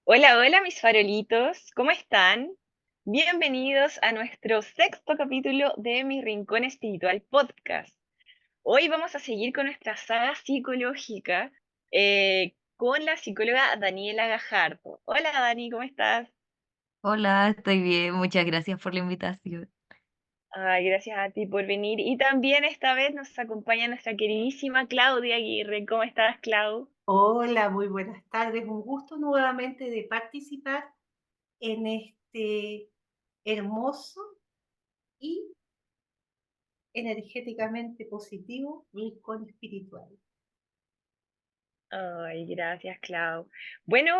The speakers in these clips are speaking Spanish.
Hola, hola mis farolitos, ¿cómo están? Bienvenidos a nuestro sexto capítulo de Mi Rincón Espiritual Podcast. Hoy vamos a seguir con nuestra saga psicológica con la psicóloga Daniela Gajardo. Hola Dani, ¿cómo estás? Hola, estoy bien, muchas gracias por la invitación. Ay, gracias a ti por venir. Y también esta vez nos acompaña nuestra queridísima Claudia Aguirre. ¿Cómo estás, Clau? Hola, muy buenas tardes. Un gusto nuevamente de participar en este hermoso y energéticamente positivo rincón espiritual. Ay, gracias, Clau. Bueno,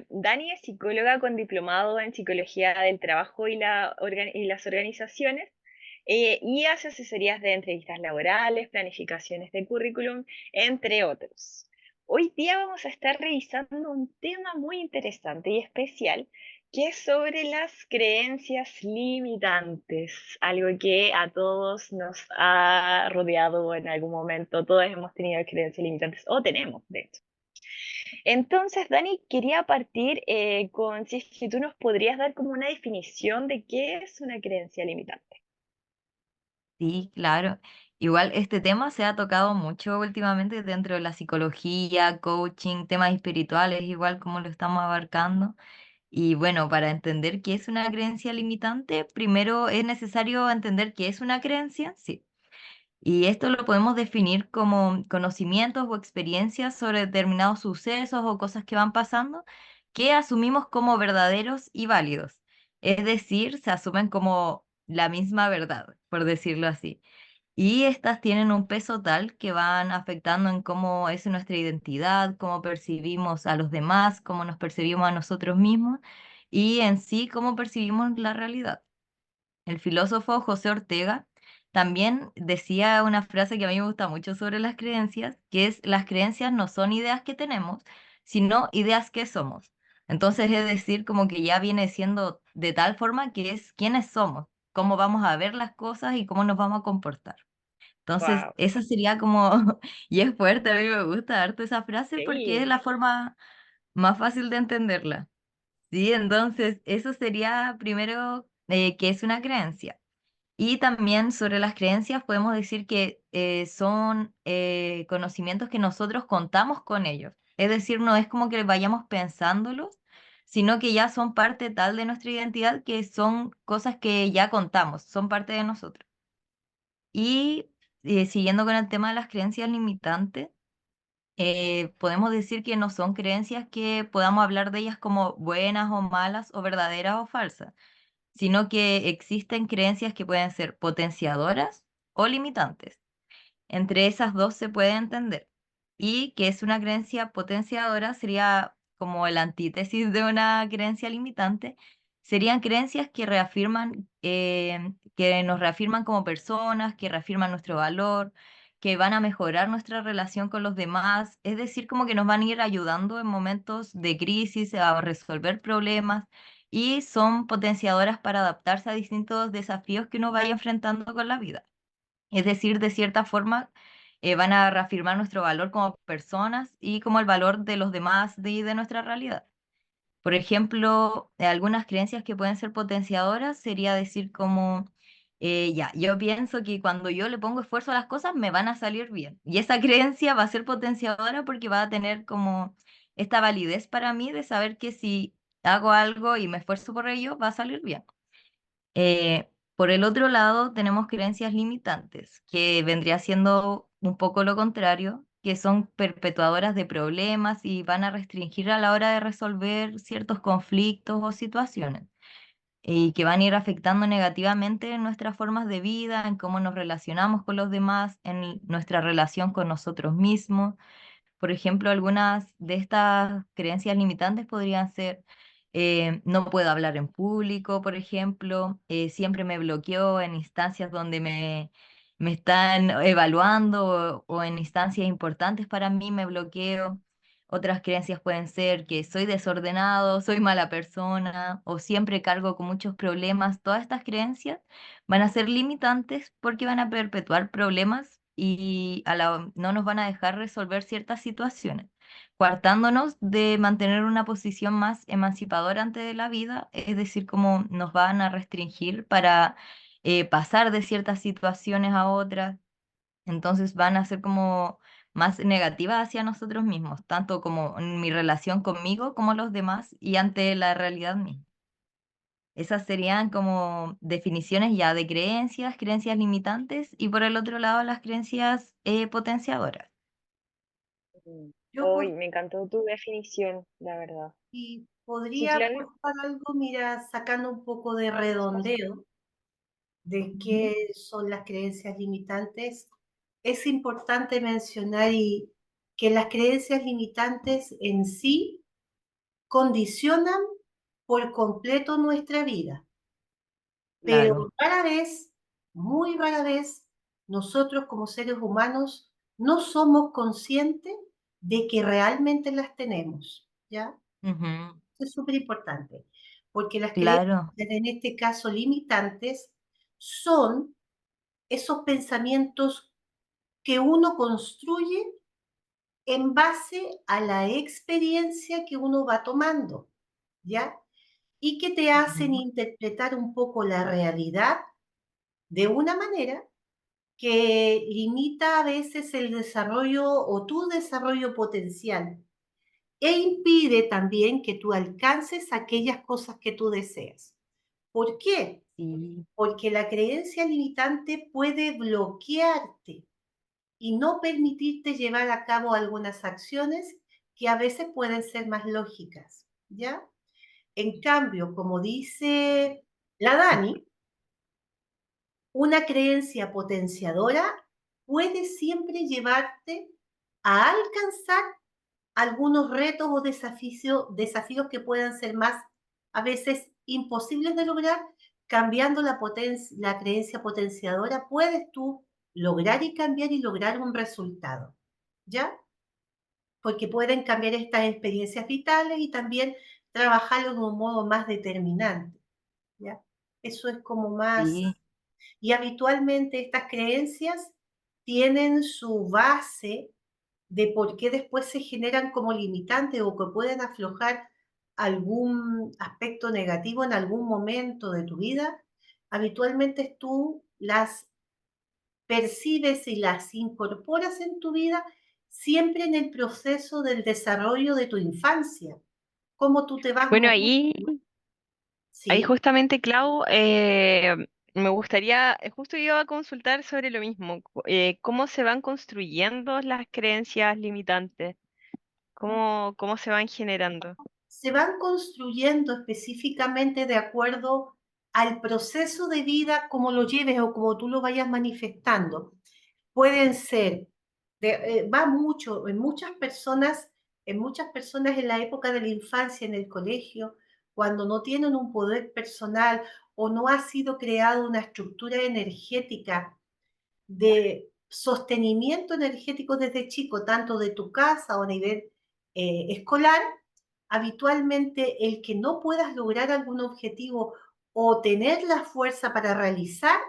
Dani es psicóloga con diplomado en psicología del trabajo y las organizaciones y hace asesorías de entrevistas laborales, planificaciones de currículum, entre otros. Hoy día vamos a estar revisando un tema muy interesante y especial que es sobre las creencias limitantes, algo que a todos nos ha rodeado en algún momento. Todos hemos tenido creencias limitantes o tenemos, de hecho. Entonces, Dani, quería partir con si es que tú nos podrías dar como una definición de qué es una creencia limitante. Sí, claro. Igual este tema se ha tocado mucho últimamente dentro de la psicología, coaching, temas espirituales, igual como lo estamos abarcando. Y bueno, para entender qué es una creencia limitante, primero es necesario entender qué es una creencia, sí. Y esto lo podemos definir como conocimientos o experiencias sobre determinados sucesos o cosas que van pasando que asumimos como verdaderos y válidos. Es decir, se asumen como la misma verdad, por decirlo así. Y estas tienen un peso tal que van afectando en cómo es nuestra identidad, cómo percibimos a los demás, cómo nos percibimos a nosotros mismos y en sí cómo percibimos la realidad. El filósofo José Ortega también decía una frase que a mí me gusta mucho sobre las creencias, que es las creencias no son ideas que tenemos, sino ideas que somos. Entonces, es decir, como que ya viene siendo de tal forma que es quiénes somos, cómo vamos a ver las cosas y cómo nos vamos a comportar. Entonces, Wow, esa sería como, y es fuerte, a mí me gusta harto esa frase porque es sí. la forma más fácil de entenderla. Sí, entonces, eso sería primero que es una creencia. Y también sobre las creencias podemos decir que son conocimientos que nosotros contamos con ellos. Es decir, no es como que vayamos pensándolos, sino que ya son parte tal de nuestra identidad que son cosas que ya contamos, son parte de nosotros. Y siguiendo con el tema de las creencias limitantes, podemos decir que no son creencias que podamos hablar de ellas como buenas o malas o verdaderas o falsas, sino que existen creencias que pueden ser potenciadoras o limitantes. Entre esas dos se puede entender. Y que es una creencia potenciadora sería como la antítesis de una creencia limitante. Serían creencias que reafirman, que nos reafirman como personas, que reafirman nuestro valor, que van a mejorar nuestra relación con los demás. Es decir, como que nos van a ir ayudando en momentos de crisis a resolver problemas y son potenciadoras para adaptarse a distintos desafíos que uno vaya enfrentando con la vida. Es decir, de cierta forma, van a reafirmar nuestro valor como personas y como el valor de los demás de nuestra realidad. Por ejemplo, algunas creencias que pueden ser potenciadoras sería decir como, ya, yo pienso que cuando yo le pongo esfuerzo a las cosas me van a salir bien. Y esa creencia va a ser potenciadora porque va a tener como esta validez para mí de saber que si hago algo y me esfuerzo por ello, va a salir bien. Por el otro lado, tenemos creencias limitantes, que vendría siendo un poco lo contrario, que son perpetuadoras de problemas y van a restringir a la hora de resolver ciertos conflictos o situaciones, y que van a ir afectando negativamente en nuestras formas de vida, en cómo nos relacionamos con los demás, en nuestra relación con nosotros mismos. Por ejemplo, algunas de estas creencias limitantes podrían ser, no puedo hablar en público, por ejemplo, siempre me bloqueo en instancias donde me están evaluando o en instancias importantes para mí me bloqueo. Otras creencias pueden ser que soy desordenado, soy mala persona o siempre cargo con muchos problemas. Todas estas creencias van a ser limitantes porque van a perpetuar problemas y no nos van a dejar resolver ciertas situaciones, coartándonos de mantener una posición más emancipadora ante la vida, es decir, como nos van a restringir para pasar de ciertas situaciones a otras, entonces van a ser como más negativas hacia nosotros mismos, tanto como en mi relación conmigo como los demás y ante la realidad misma. Esas serían como definiciones ya de creencias, creencias limitantes y por el otro lado las creencias potenciadoras. Yo Hoy por, me encantó tu definición, la verdad. y Sí, podría Claudio. aportar algo, mira, sacando un poco de redondeo de qué son las creencias limitantes. Es importante mencionar que las creencias limitantes en sí condicionan por completo nuestra vida, pero Claro. rara vez, muy rara vez, nosotros como seres humanos no somos conscientes de que realmente las tenemos, ¿ya? Ujú. Es súper importante, porque las creencias, Claro. en este caso limitantes, son esos pensamientos que uno construye en base a la experiencia que uno va tomando, ¿ya? Y que te hacen Ujú. interpretar un poco la realidad de una manera que limita a veces el desarrollo o tu desarrollo potencial e impide también que tú alcances aquellas cosas que tú deseas. ¿Por qué? Sí. Porque la creencia limitante puede bloquearte y no permitirte llevar a cabo algunas acciones que a veces pueden ser más lógicas, ¿ya? En cambio, como dice la Dani, una creencia potenciadora puede siempre llevarte a alcanzar algunos retos o desafíos que puedan ser más a veces imposibles de lograr. Cambiando la creencia potenciadora, puedes tú lograr y cambiar y lograr un resultado, ¿ya? Porque pueden cambiar estas experiencias vitales y también trabajarlo de un modo más determinante, ¿ya? Eso es como más. Sí. Y habitualmente estas creencias tienen su base de por qué después se generan como limitantes o que pueden aflojar algún aspecto negativo en algún momento de tu vida. Habitualmente tú las percibes y las incorporas en tu vida siempre en el proceso del desarrollo de tu infancia. Cómo tú te vas Bueno, moviendo. ahí Sí, justamente, Clau, me gustaría, justo iba a consultar sobre lo mismo, cómo se van construyendo las creencias limitantes, cómo se van generando. se van construyendo específicamente de acuerdo al proceso de vida, como lo lleves o como tú lo vayas manifestando. Pueden ser, va mucho, en muchas personas en la época de la infancia, en el colegio, cuando no tienen un poder personal o no ha sido creada una estructura energética de sostenimiento energético desde chico, tanto de tu casa o a nivel escolar, habitualmente el que no puedas lograr algún objetivo o tener la fuerza para realizar,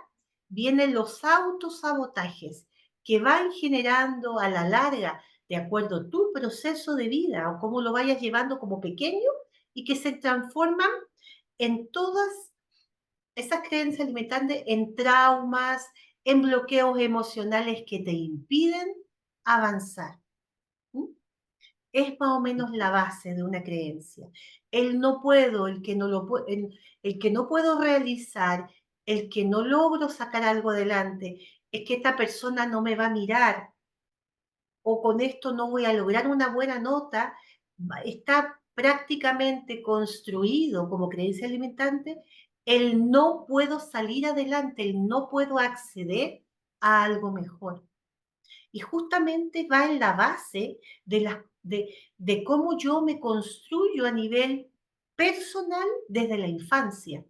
vienen los autosabotajes que van generando a la larga, de acuerdo a tu proceso de vida o cómo lo vayas llevando como pequeño y que se transforman en todas esas creencias limitantes, en traumas, en bloqueos emocionales que te impiden avanzar. ¿Mm? Es más o menos la base de una creencia. El no puedo, el que no lo el que no puedo realizar, el que no logro sacar algo adelante, es que esta persona no me va a mirar o con esto no voy a lograr una buena nota, está prácticamente construido como creencia limitante el no puedo salir adelante, el no puedo acceder a algo mejor. Y justamente va en la base de cómo yo me construyo a nivel personal desde la infancia.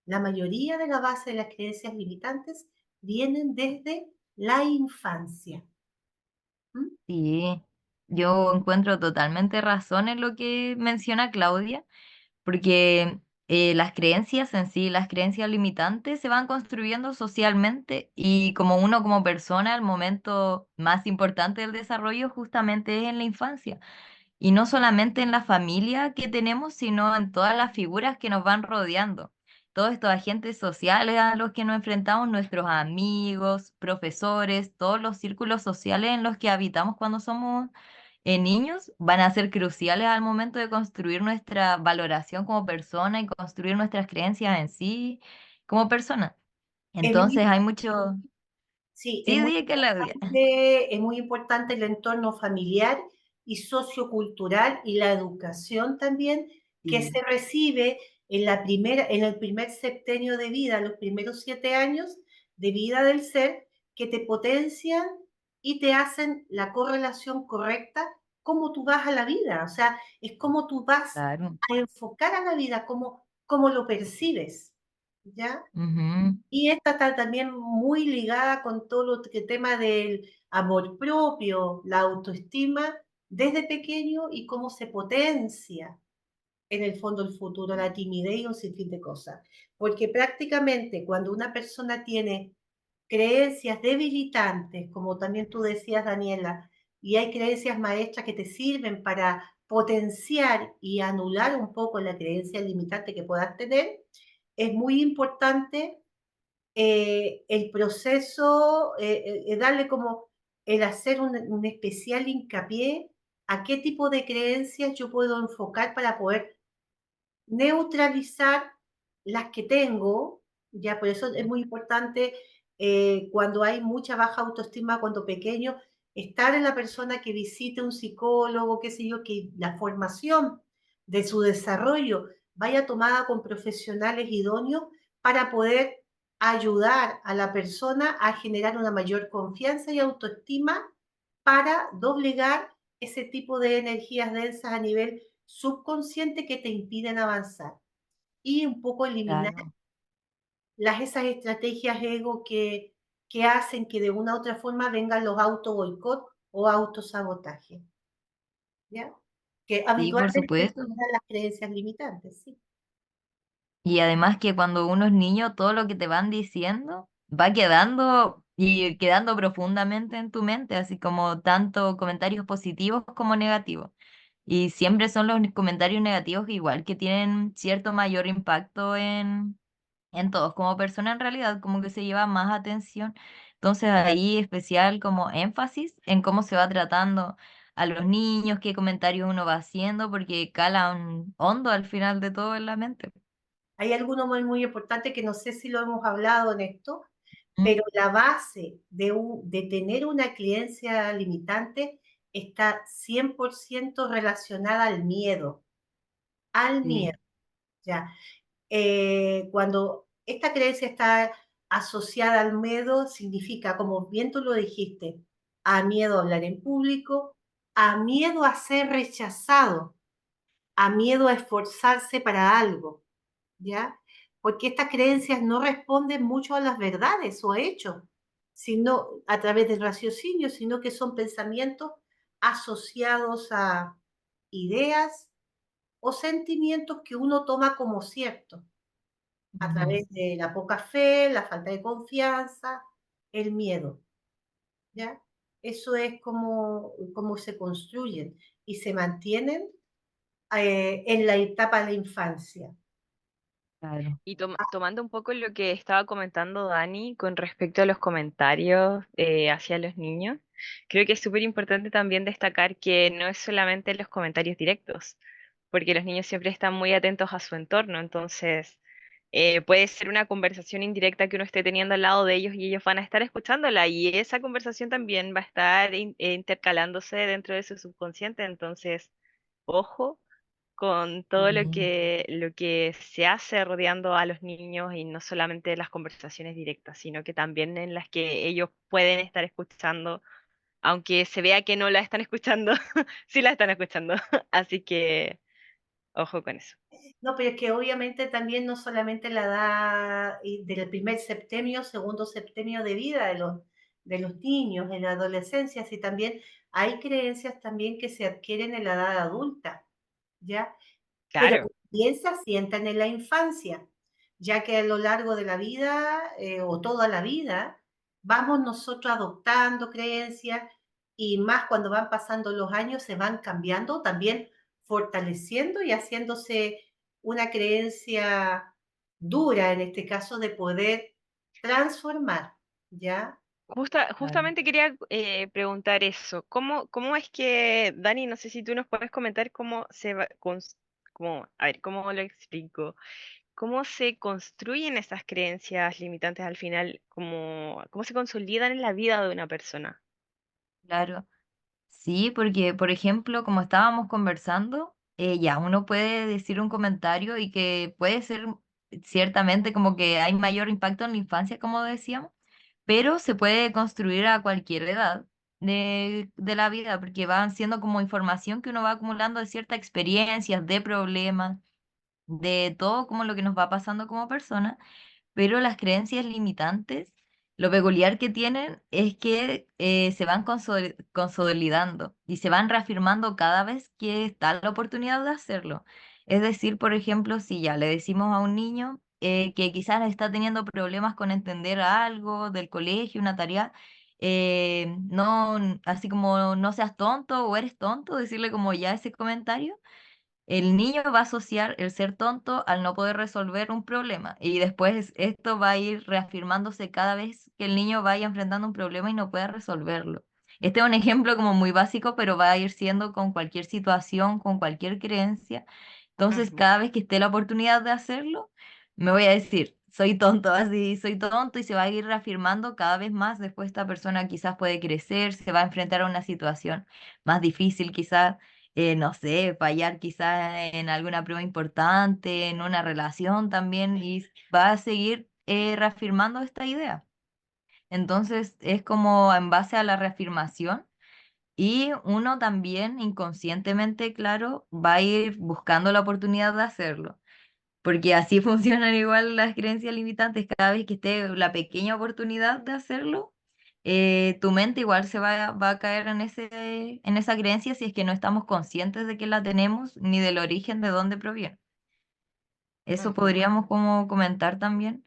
La mayoría de la base de las creencias limitantes vienen desde la infancia. ¿Mm? Sí, yo encuentro totalmente razón en lo que menciona Claudia, porque las creencias en sí, las creencias limitantes se van construyendo socialmente y como uno como persona, el momento más importante del desarrollo justamente es en la infancia. Y no solamente en la familia que tenemos, sino en todas las figuras que nos van rodeando. Todos estos agentes sociales a los que nos enfrentamos, nuestros amigos, profesores, todos los círculos sociales en los que habitamos cuando somos niños, van a ser cruciales al momento de construir nuestra valoración como persona y construir nuestras creencias en sí como persona. Es muy, Entonces hay mucho... sí, Sí, dije que la... es muy importante el entorno familiar y sociocultural y la educación también que Sí, se recibe en el primer septenio de vida, los primeros 7 años de vida del ser, que te potencian y te hacen la correlación correcta cómo tú vas a la vida. O sea, es cómo tú vas claro. a enfocar a la vida, cómo lo percibes, ¿ya? Ujú, Y esta está también muy ligada con todo lo que tema del amor propio, la autoestima desde pequeño y cómo se potencia en el fondo el futuro, la timidez y un sinfín de cosas. Porque prácticamente cuando una persona tiene creencias debilitantes, como también tú decías, Daniela, y hay creencias maestras que te sirven para potenciar y anular un poco la creencia limitante que puedas tener, es muy importante el proceso, darle como el hacer un especial hincapié a qué tipo de creencias yo puedo enfocar para poder neutralizar las que tengo, ya por eso es muy importante cuando hay mucha baja autoestima cuando pequeño, estar en la persona que visite un psicólogo, qué sé yo, que la formación de su desarrollo vaya tomada con profesionales idóneos para poder ayudar a la persona a generar una mayor confianza y autoestima para doblegar ese tipo de energías densas a nivel subconsciente que te impiden avanzar y un poco eliminar claro. esas estrategias ego que hacen que de una u otra forma vengan los auto boicot o autosabotaje, ¿ya? Que Sí, por habitualmente supuesto. son las creencias limitantes, ¿sí? Y además que cuando uno es niño, todo lo que te van diciendo va quedando y quedando profundamente en tu mente, así como tanto comentarios positivos como negativos. Y siempre son los comentarios negativos que igual que tienen cierto mayor impacto en todos, como persona en realidad, como que se lleva más atención. Entonces ahí especial como énfasis en cómo se va tratando a los niños, qué comentarios uno va haciendo, porque calan hondo al final de todo en la mente. Hay alguno muy, muy importante que no sé si lo hemos hablado en esto, Mm, pero la base de tener una creencia limitante está 100% relacionada al miedo, sí, ¿ya? Cuando esta creencia está asociada al miedo, significa, como bien tú lo dijiste, a miedo a hablar en público, a miedo a ser rechazado, a miedo a esforzarse para algo, ¿ya? Porque estas creencias no responden mucho a las verdades o hechos, sino a través del raciocinio, sino que son pensamientos asociados a ideas o sentimientos que uno toma como ciertos a ujú, través de la poca fe, la falta de confianza, el miedo, ¿ya? Eso es como se construyen y se mantienen en la etapa de la infancia. claro. Y tomando un poco lo que estaba comentando Dani con respecto a los comentarios hacia los niños, creo que es súper importante también destacar que no es solamente los comentarios directos, porque los niños siempre están muy atentos a su entorno, entonces puede ser una conversación indirecta que uno esté teniendo al lado de ellos y ellos van a estar escuchándola y esa conversación también va a estar intercalándose dentro de su subconsciente, entonces, ojo con todo Sí, lo que se hace rodeando a los niños y no solamente las conversaciones directas, sino que también en las que ellos pueden estar escuchando, aunque se vea que no la están escuchando, sí la están escuchando. Así que ojo con eso. No, pero es que obviamente también no solamente la edad del primer septenio, segundo septenio de vida de los niños, en la adolescencia, sino también hay creencias también que se adquieren en la edad adulta, ¿ya? pero Claro. también se asientan en la infancia, ya que a lo largo de la vida o toda la vida vamos nosotros adoptando creencias y más cuando van pasando los años se van cambiando, también fortaleciendo y haciéndose una creencia dura, en este caso, de poder transformar, ¿ya? Claro. Justamente quería preguntar eso. ¿Cómo es que, Dani, no sé si tú nos puedes comentar cómo se va, a ver, cómo lo explico? ¿Cómo se construyen esas creencias limitantes al final? ¿Cómo se consolidan en la vida de una persona? Claro. Sí, porque, por ejemplo, como estábamos conversando, ya uno puede decir un comentario y que puede ser ciertamente como que hay mayor impacto en la infancia, como decíamos, pero se puede construir a cualquier edad de la vida, porque van siendo como información que uno va acumulando de ciertas experiencias, de problemas, de todo como lo que nos va pasando como persona, pero las creencias limitantes, lo peculiar que tienen es que se van consolidando y se van reafirmando cada vez que está la oportunidad de hacerlo. Es decir, por ejemplo, si ya le decimos a un niño que quizás está teniendo problemas con entender algo del colegio, una tarea, no, así como no seas tonto o eres tonto, decirle como ya ese comentario, el niño va a asociar el ser tonto al no poder resolver un problema y después esto va a ir reafirmándose cada vez que el niño vaya enfrentando un problema y no pueda resolverlo. Este es un ejemplo como muy básico, pero va a ir siendo con cualquier situación, con cualquier creencia. Entonces, Ujú. cada vez que esté la oportunidad de hacerlo, me voy a decir, soy tonto, así, soy tonto y se va a ir reafirmando cada vez más. Después esta persona quizás puede crecer, se va a enfrentar a una situación más difícil, quizás no sé, fallar quizás en alguna prueba importante, en una relación también, y va a seguir reafirmando esta idea. Entonces es como en base a la reafirmación y uno también inconscientemente, claro, va a ir buscando la oportunidad de hacerlo. Porque así funcionan igual las creencias limitantes. Cada vez que esté la pequeña oportunidad de hacerlo, tu mente igual va a caer en esa creencia si es que no estamos conscientes de que la tenemos ni del origen de dónde proviene. Eso Ujú. podríamos como comentar también.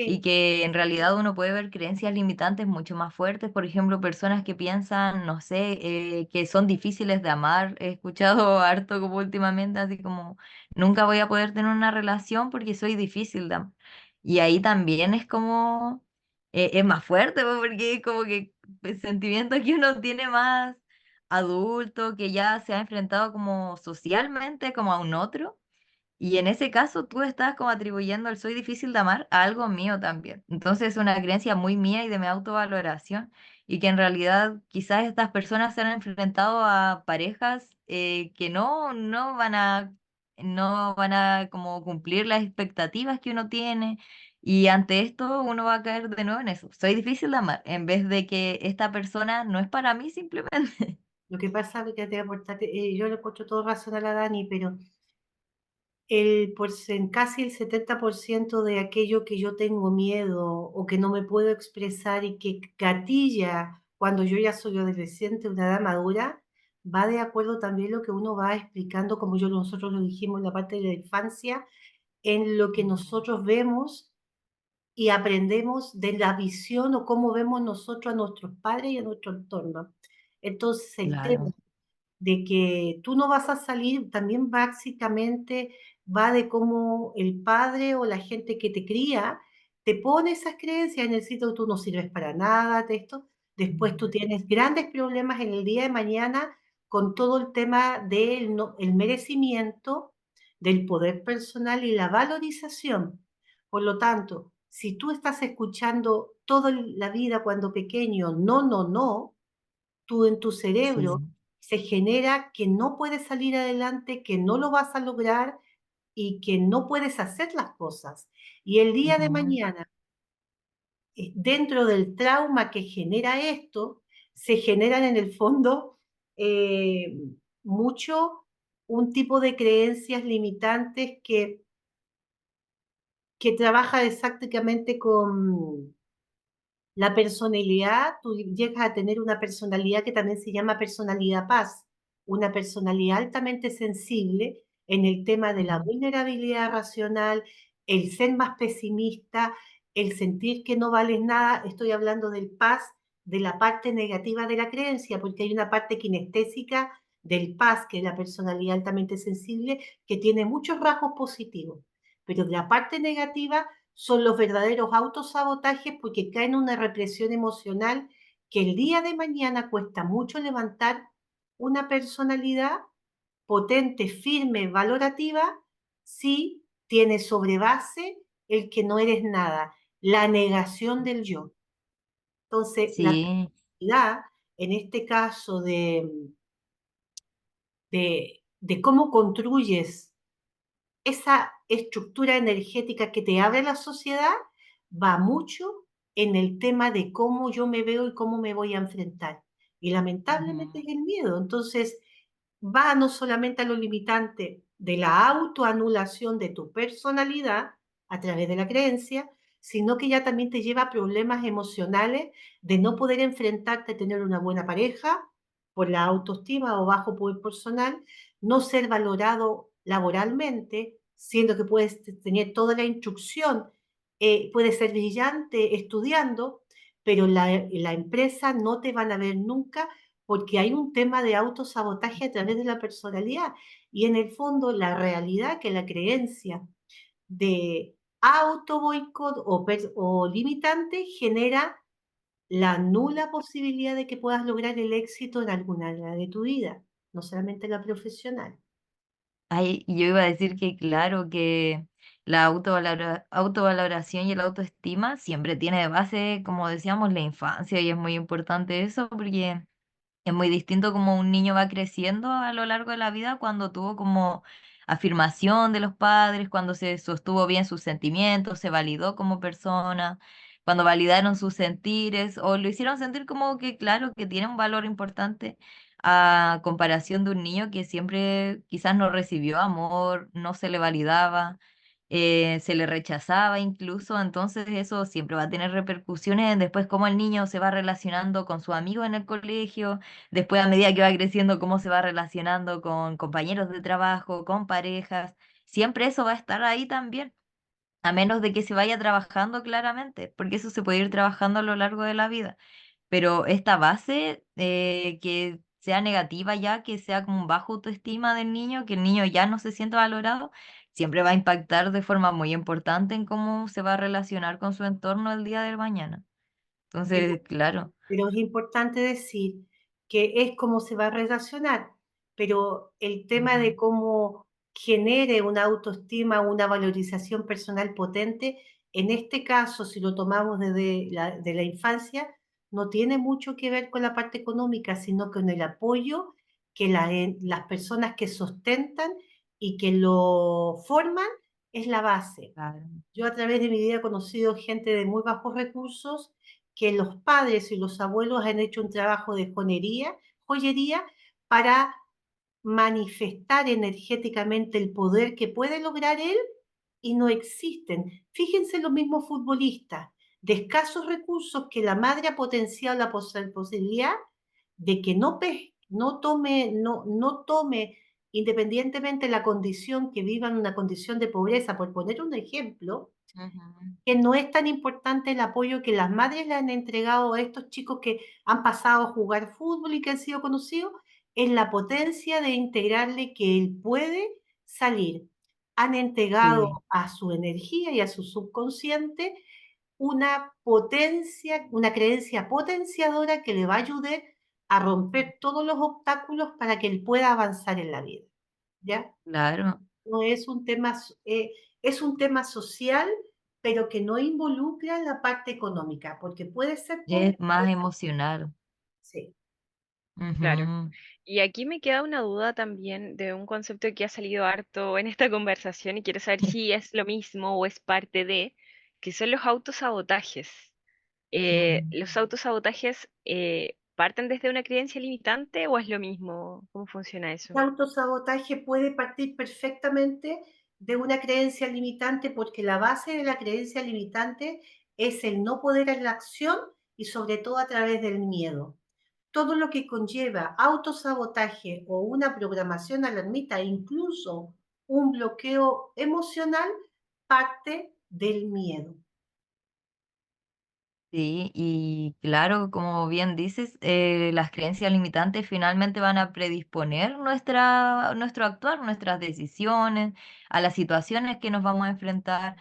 Y Sí, que en realidad uno puede ver creencias limitantes mucho más fuertes, por ejemplo, personas que piensan, no sé, que son difíciles de amar. He escuchado harto como últimamente, así como, nunca voy a poder tener una relación porque soy difícil de amar. Y ahí también es como, es más fuerte, po, porque es como que sentimientos que uno tiene más adulto, que ya se ha enfrentado como socialmente, como a un otro. Y en ese caso tú estás como atribuyendo el soy difícil de amar a algo mío también. Entonces es una creencia muy mía y de mi autovaloración y que en realidad quizás estas personas se han enfrentado a parejas que no van a como cumplir las expectativas que uno tiene y ante esto uno va a caer de nuevo en eso. Soy difícil de amar en vez de que esta persona no es para mí simplemente. lo que pasa es que te aportaste, yo le encuentro todo razón a la Dani, pero casi el 70% de aquello que yo tengo miedo o que no me puedo expresar y que gatilla cuando yo ya soy adolescente, una edad madura, va de acuerdo también lo que uno va explicando, como nosotros lo dijimos en la parte de la infancia, en lo que Ujú. nosotros vemos y aprendemos de la visión o cómo vemos nosotros a nuestros padres y a nuestro entorno. Entonces, el tema Claro. de que tú no vas a salir, también básicamente va de cómo el padre o la gente que te cría te pone esas creencias en el sitio, tú no sirves para nada, de esto. Después tú Ujú. tienes grandes problemas en el día de mañana con todo el tema del el merecimiento, del poder personal y la valorización. Por lo tanto, si tú estás escuchando toda la vida cuando pequeño, no, no, no, tú en tu cerebro Sí. se genera que no puedes salir adelante, que no lo vas a lograr y que no puedes hacer las cosas. Y el día de Ujú. mañana, dentro del trauma que genera esto, se generan en el fondo eh, mucho un tipo de creencias limitantes que trabaja exactamente con la personalidad. Tú llegas a tener una personalidad que también se llama personalidad paz, una personalidad altamente sensible en el tema de la Mm. vulnerabilidad racional, el ser más pesimista, el sentir que no vales nada. Estoy hablando del paz, de la parte negativa de la creencia, porque hay una parte kinestésica del paz, que es la personalidad altamente sensible, que tiene muchos rasgos positivos. Pero la parte negativa son los verdaderos autosabotajes porque caen en una represión emocional que el día de mañana cuesta mucho levantar una personalidad potente, firme, valorativa, si tiene sobre base el que no eres nada, la negación del yo. Entonces, la Sí, capacidad, en este caso, de cómo construyes esa estructura energética que te abre la sociedad, va mucho en el tema de cómo yo me veo y cómo me voy a enfrentar. Y lamentablemente ujú, es el miedo. Entonces, va no solamente a lo limitante de la autoanulación de tu personalidad a través de la creencia, sino que ya también te lleva a problemas emocionales de no poder enfrentarte a tener una buena pareja por la autoestima o bajo poder personal, no ser valorado laboralmente, siendo que puedes tener toda la instrucción, puedes ser brillante estudiando, pero la empresa no te van a ver nunca porque hay un tema de autosabotaje a través de la personalidad. Y en el fondo, la realidad que la creencia de auto boicot o limitante genera la nula posibilidad de que puedas lograr el éxito en alguna área de tu vida, no solamente la profesional. ay, yo iba a decir que claro que la autovaloración y la autoestima siempre tiene de base, como decíamos, la infancia y es muy importante eso porque es muy distinto como un niño va creciendo a lo largo de la vida cuando tuvo como afirmación de los padres, cuando se sostuvo bien sus sentimientos, se validó como persona, cuando validaron sus sentires o lo hicieron sentir como que, claro, que tiene un valor importante a comparación de un niño que siempre quizás no recibió amor, no se le validaba, se le rechazaba incluso, entonces eso siempre va a tener repercusiones en después cómo el niño se va relacionando con sus amigos en el colegio, después a medida que va creciendo, cómo se va relacionando con compañeros de trabajo, con parejas, siempre eso va a estar ahí también, a menos de que se vaya trabajando claramente, porque eso se puede ir trabajando a lo largo de la vida. Pero esta base que sea negativa ya, que sea como un bajo autoestima del niño, que el niño ya no se sienta valorado, siempre va a impactar de forma muy importante en cómo se va a relacionar con su entorno el día del mañana. Entonces, claro. Pero es importante decir que es cómo se va a relacionar, pero el tema Ujú. de cómo genere una autoestima, una valorización personal potente, en este caso, si lo tomamos desde de la infancia, no tiene mucho que ver con la parte económica, sino con el apoyo que las personas que sustentan y que lo forman es la base. Claro. Yo a través de mi vida he conocido gente de muy bajos recursos que los padres y los abuelos han hecho un trabajo de joyería para manifestar energéticamente el poder que puede lograr él y no existen. Fíjense los mismos futbolistas de escasos recursos que la madre ha potenciado la posibilidad de que no tome independientemente la condición que viva en una condición de pobreza, por poner un ejemplo, Ujú. que no es tan importante el apoyo que las madres le han entregado a estos chicos que han pasado a jugar fútbol y que han sido conocidos, es la potencia de integrarle que él puede salir. Han Sí, entregado a su energía y a su subconsciente una potencia, una creencia potenciadora que le va a ayudar a romper todos los obstáculos para que él pueda avanzar en la vida. ¿Ya? claro. No es un tema, es un tema social, pero que no involucra la parte económica, porque puede ser Es pobre. más emocional. Sí. Claro. Ujú. Y aquí me queda una duda también de un concepto que ha salido harto en esta conversación y quiero saber si es lo mismo o es parte de, que son los autosabotajes. Mm. ¿Los autosabotajes parten desde una creencia limitante o es lo mismo? ¿Cómo funciona El eso? autosabotaje puede partir perfectamente de una creencia limitante, porque la base de la creencia limitante es el no poder en la acción y sobre todo a través del miedo. Todo lo que conlleva autosabotaje o una programación alarmista, incluso un bloqueo emocional parte del miedo. Sí, y claro, como bien dices, las creencias limitantes finalmente van a predisponer nuestro actuar, nuestras decisiones, a las situaciones que nos vamos a enfrentar.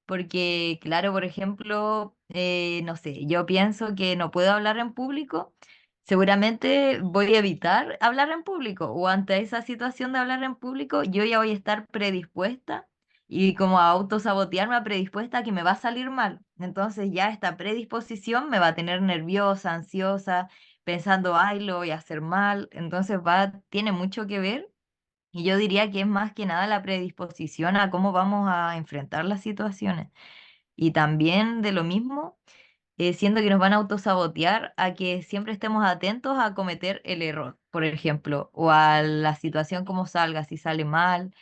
Porque, claro, por ejemplo, no sé, yo pienso que no puedo hablar en público, seguramente voy a evitar hablar en público o ante esa situación de hablar en público, yo ya voy a estar predispuesta y como a autosabotearme, predispuesta a que me va a salir mal. Entonces ya esta predisposición me va a tener nerviosa, ansiosa, pensando, ay, lo voy a hacer mal. Entonces tiene mucho que ver y yo diría que es más que nada la predisposición a cómo vamos a enfrentar las situaciones. Y también de lo mismo, siento que nos van a autosabotear a que siempre estemos atentos a cometer el error, por ejemplo, o a la situación como salga, si sale mal.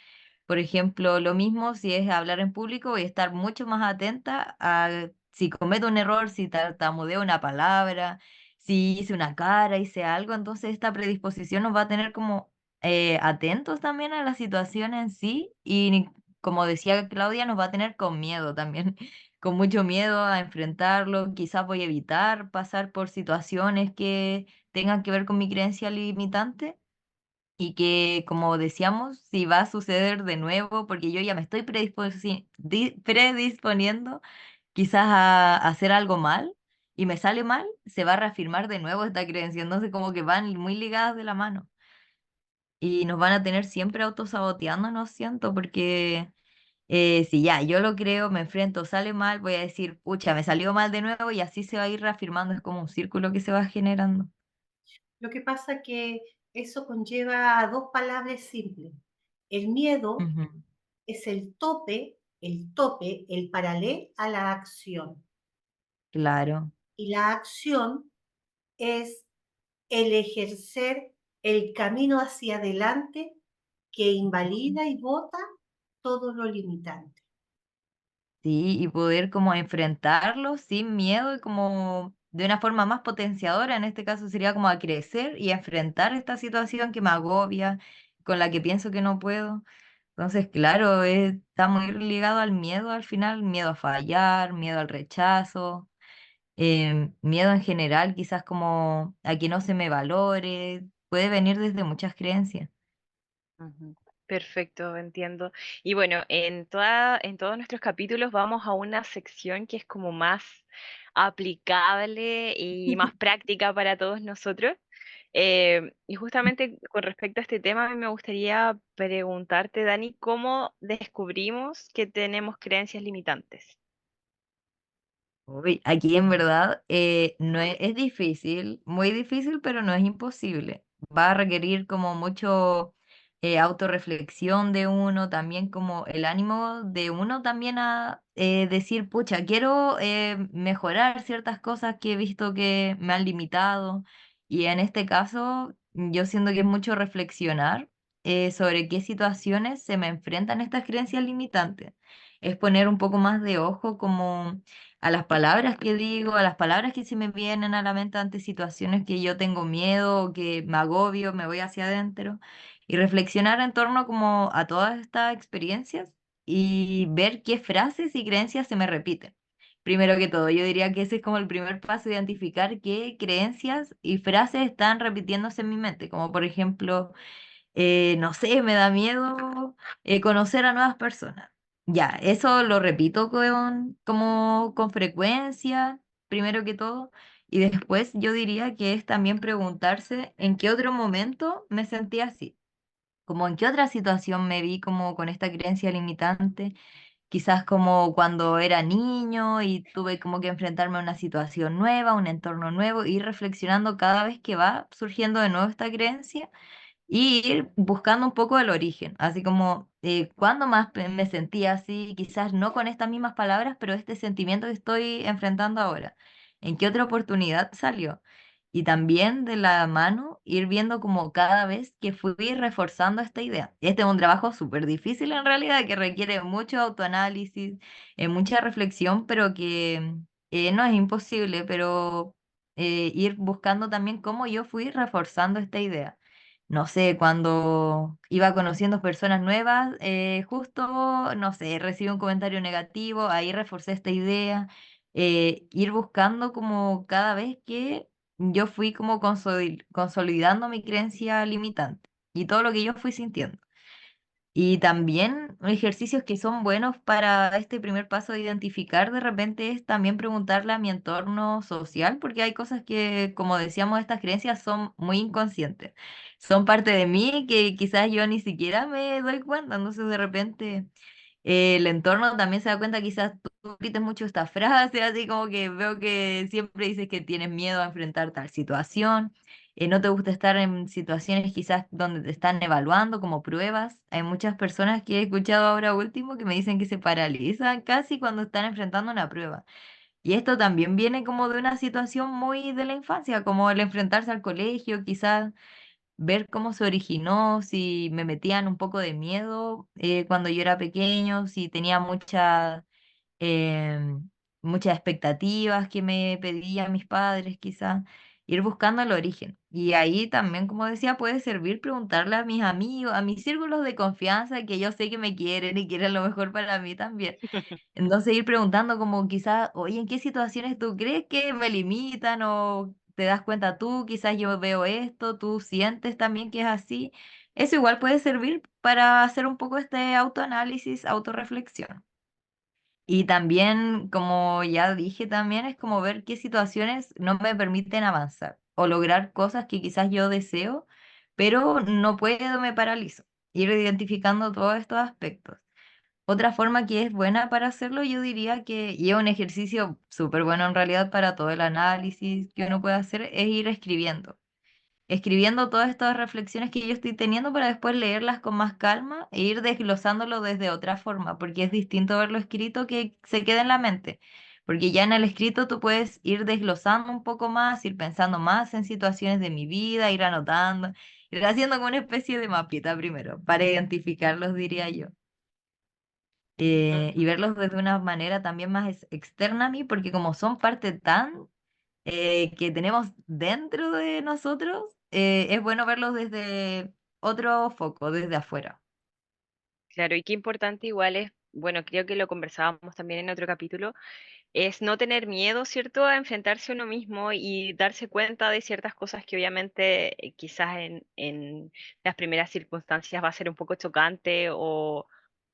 Por ejemplo, lo mismo si es hablar en público, voy a estar mucho más atenta a si cometo un error, si tartamudeo una palabra, si hice una cara, hice algo, entonces esta predisposición nos va a tener como atentos también a la situación en sí y como decía Claudia, nos va a tener con miedo también, con mucho miedo a enfrentarlo, quizás voy a evitar pasar por situaciones que tengan que ver con mi creencia limitante y que, como decíamos, si va a suceder de nuevo, porque yo ya me estoy predisponiendo quizás a hacer algo mal y me sale mal, se va a reafirmar de nuevo esta creencia. Entonces, como que van muy ligadas de la mano y nos van a tener siempre autosaboteándonos, siento, porque si ya yo lo creo, me enfrento, sale mal, voy a decir, pucha, me salió mal de nuevo y así se va a ir reafirmando, es como un círculo que se va generando. Lo que pasa que eso conlleva dos palabras simples. El miedo Ujú. es el tope, el paralelo a la acción. Claro. Y la acción es el ejercer el camino hacia adelante que invalida y bota todo lo limitante. Sí, y poder como enfrentarlo sin miedo y como de una forma más potenciadora, en este caso sería como a crecer y enfrentar esta situación que me agobia, con la que pienso que no puedo. Entonces, claro, está muy ligado al miedo al final, miedo a fallar, miedo al rechazo, miedo en general, quizás como a que no se me valore, puede venir desde muchas creencias. Ujú. Perfecto, entiendo. Y bueno, en todos nuestros capítulos vamos a una sección que es como más aplicable y más práctica para todos nosotros. Y justamente con respecto a este tema, a mí me gustaría preguntarte, Dani, ¿cómo descubrimos que tenemos creencias limitantes? Uy, aquí en verdad no es difícil, muy difícil, pero no es imposible. Va a requerir como mucho autorreflexión de uno, también como el ánimo de uno también a decir, pucha, quiero mejorar ciertas cosas que he visto que me han limitado. Y en este caso, yo siento que es mucho reflexionar sobre qué situaciones se me enfrentan estas creencias limitantes. Es poner un poco más de ojo como a las palabras que digo, a las palabras que se me vienen a la mente ante situaciones que yo tengo miedo o que me agobio, me voy hacia adentro y reflexionar en torno como a todas estas experiencias y ver qué frases y creencias se me repiten. Primero que todo, yo diría que ese es como el primer paso, identificar qué creencias y frases están repitiéndose en mi mente, como por ejemplo, no sé, me da miedo conocer a nuevas personas. Ya, eso lo repito como con frecuencia, primero que todo, y después yo diría que es también preguntarse en qué otro momento me sentí así, como en qué otra situación me vi como con esta creencia limitante, quizás como cuando era niño y tuve como que enfrentarme a una situación nueva, un entorno nuevo, y ir reflexionando cada vez que va surgiendo de nuevo esta creencia y ir buscando un poco el origen, así como cuando más me sentía así, quizás no con estas mismas palabras, pero este sentimiento que estoy enfrentando ahora, ¿en qué otra oportunidad salió? Y también de la mano ir viendo como cada vez que fui reforzando esta idea. Este es un trabajo súper difícil en realidad, que requiere mucho autoanálisis, mucha reflexión, pero que no es imposible, pero ir buscando también cómo yo fui reforzando esta idea. no sé, cuando iba conociendo personas nuevas, justo, no sé, recibí un comentario negativo, ahí reforcé esta idea, ir buscando como cada vez que yo fui como consolidando mi creencia limitante y todo lo que yo fui sintiendo. Y también ejercicios que son buenos para este primer paso de identificar de repente es también preguntarle a mi entorno social, porque hay cosas que, como decíamos, estas creencias son muy inconscientes. Son parte de mí que quizás yo ni siquiera me doy cuenta, entonces de repente el entorno también se da cuenta, quizás tú repites mucho esta frase, así como que veo que siempre dices que tienes miedo a enfrentar tal situación, no te gusta estar en situaciones quizás donde te están evaluando como pruebas. Hay muchas personas que he escuchado ahora último que me dicen que se paralizan casi cuando están enfrentando una prueba. Y esto también viene como de una situación muy de la infancia, como el enfrentarse al colegio, quizás ver cómo se originó, si me metían un poco de miedo cuando yo era pequeño, si tenía muchas expectativas que me pedían mis padres, quizás, ir buscando el origen. Y ahí también, como decía, puede servir preguntarle a mis amigos, a mis círculos de confianza, que yo sé que me quieren y quieren lo mejor para mí también. Entonces ir preguntando como quizás, oye, ¿en qué situaciones tú crees que me limitan o te das cuenta tú, quizás yo veo esto, tú sientes también que es así? Eso igual puede servir para hacer un poco este autoanálisis, autorreflexión. Y también, como ya dije también, es como ver qué situaciones no me permiten avanzar o lograr cosas que quizás yo deseo, pero no puedo, me paralizo. Ir identificando todos estos aspectos. Otra forma que es buena para hacerlo, yo diría que, y es un ejercicio súper bueno en realidad para todo el análisis que uno puede hacer, es ir escribiendo todas estas reflexiones que yo estoy teniendo para después leerlas con más calma e ir desglosándolo desde otra forma, porque es distinto verlo escrito que se quede en la mente, porque ya en el escrito tú puedes ir desglosando un poco más, ir pensando más en situaciones de mi vida, ir anotando, ir haciendo como una especie de mapita primero, para identificarlos, diría yo. Y verlos desde una manera también más externa a mí, porque como son parte tan que tenemos dentro de nosotros, es bueno verlos desde otro foco, desde afuera. Claro, y qué importante igual es, bueno, creo que lo conversábamos también en otro capítulo, es no tener miedo, ¿cierto?, a enfrentarse a uno mismo y darse cuenta de ciertas cosas que obviamente quizás en las primeras circunstancias va a ser un poco chocante o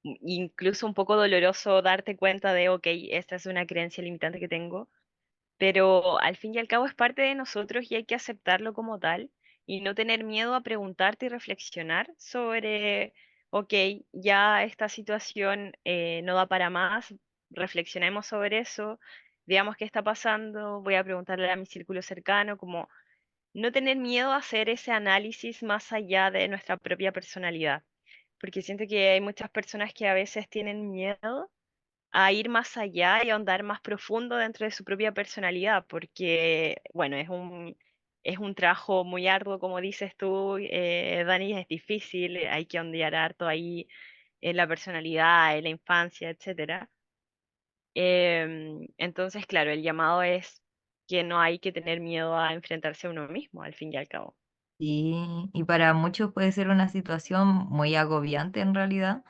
incluso un poco doloroso darte cuenta de, ok, esta es una creencia limitante que tengo, pero al fin y al cabo es parte de nosotros y hay que aceptarlo como tal y no tener miedo a preguntarte y reflexionar sobre, ok, ya esta situación no da para más, reflexionemos sobre eso, veamos qué está pasando, voy a preguntarle a mi círculo cercano, como no tener miedo a hacer ese análisis más allá de nuestra propia personalidad, porque siento que hay muchas personas que a veces tienen miedo a ir más allá y a ahondar más profundo dentro de su propia personalidad, porque, bueno, es un trabajo muy arduo, como dices tú, Dani, es difícil, hay que ondear harto ahí en la personalidad, en la infancia, etcétera. Entonces, claro, el llamado es que no hay que tener miedo a enfrentarse a uno mismo, al fin y al cabo. Y para muchos puede ser una situación muy agobiante en realidad.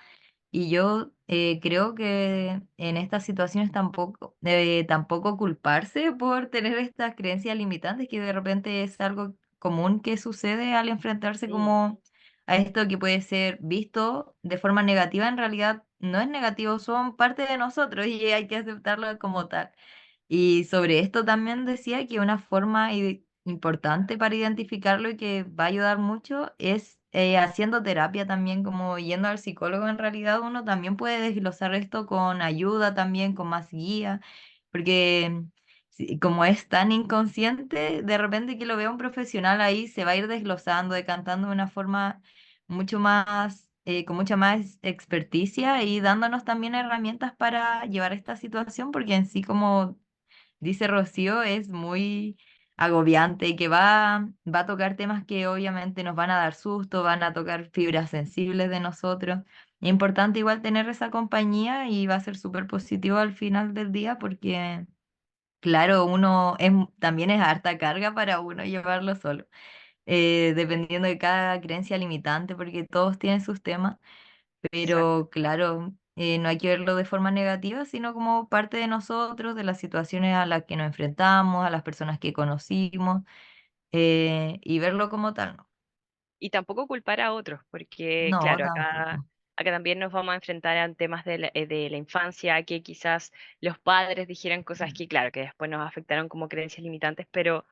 Y yo creo que en estas situaciones tampoco culparse por tener estas creencias limitantes, que de repente es algo común que sucede al enfrentarse Mm. como a esto que puede ser visto de forma negativa, en realidad no es negativo, son parte de nosotros y hay que aceptarlo como tal. Y sobre esto también decía que una forma importante para identificarlo y que va a ayudar mucho es haciendo terapia también, como yendo al psicólogo. En realidad uno también puede desglosar esto con ayuda también, con más guía, porque como es tan inconsciente, de repente que lo vea un profesional ahí se va a ir desglosando, decantando de una forma mucho más, con mucha más experticia y dándonos también herramientas para llevar esta situación, porque en sí, como dice Rocío, es muy agobiante y que va a tocar temas que obviamente nos van a dar susto, van a tocar fibras sensibles de nosotros. Es importante igual tener esa compañía y va a ser súper positivo al final del día porque, claro, también es harta carga para uno llevarlo solo. dependiendo de cada creencia limitante, porque todos tienen sus temas, pero Exacto. claro, no hay que verlo de forma negativa, sino como parte de nosotros, de las situaciones a las que nos enfrentamos, a las personas que conocimos, y verlo como tal, ¿no? Y tampoco culpar a otros, porque No, claro, acá, tampoco. acá también nos vamos a enfrentar a temas de la infancia, que quizás los padres dijeran cosas que, claro, que después nos afectaron como creencias limitantes, pero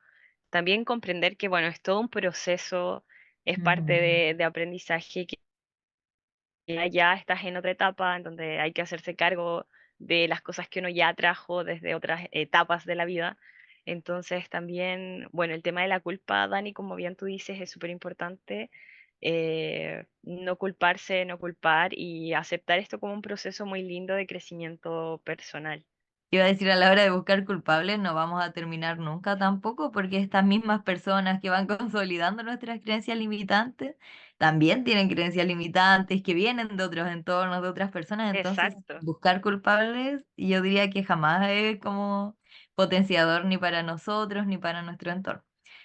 también comprender que, bueno, es todo un proceso, es parte Ujú. de aprendizaje, que ya estás en otra etapa en donde hay que hacerse cargo de las cosas que uno ya trajo desde otras etapas de la vida. Entonces también, bueno, el tema de la culpa, Dani, como bien tú dices, es súper importante. No culparse, no culpar y aceptar esto como un proceso muy lindo de crecimiento personal. Iba a decir, a la hora de buscar culpables no vamos a terminar nunca tampoco, porque estas mismas personas que van consolidando nuestras creencias limitantes también tienen creencias limitantes que vienen de otros entornos, de otras personas. Entonces, Exacto. buscar culpables, yo diría que jamás es como potenciador ni para nosotros ni para nuestro entorno.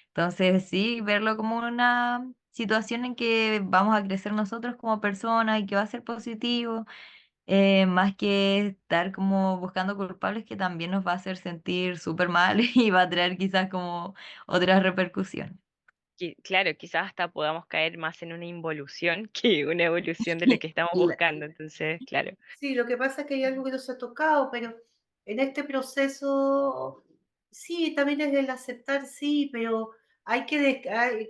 Entonces, sí, verlo como una situación en que vamos a crecer nosotros como personas y que va a ser positivo, más que estar como buscando culpables, que también nos va a hacer sentir súper mal y va a traer quizás como otras repercusiones. Claro, quizás hasta podamos caer más en una involución que una evolución de lo que estamos La- buscando. Entonces, claro. Sí, lo que pasa es que hay algo que no se ha tocado, pero en este proceso, sí, también es el aceptar, sí, pero hay que,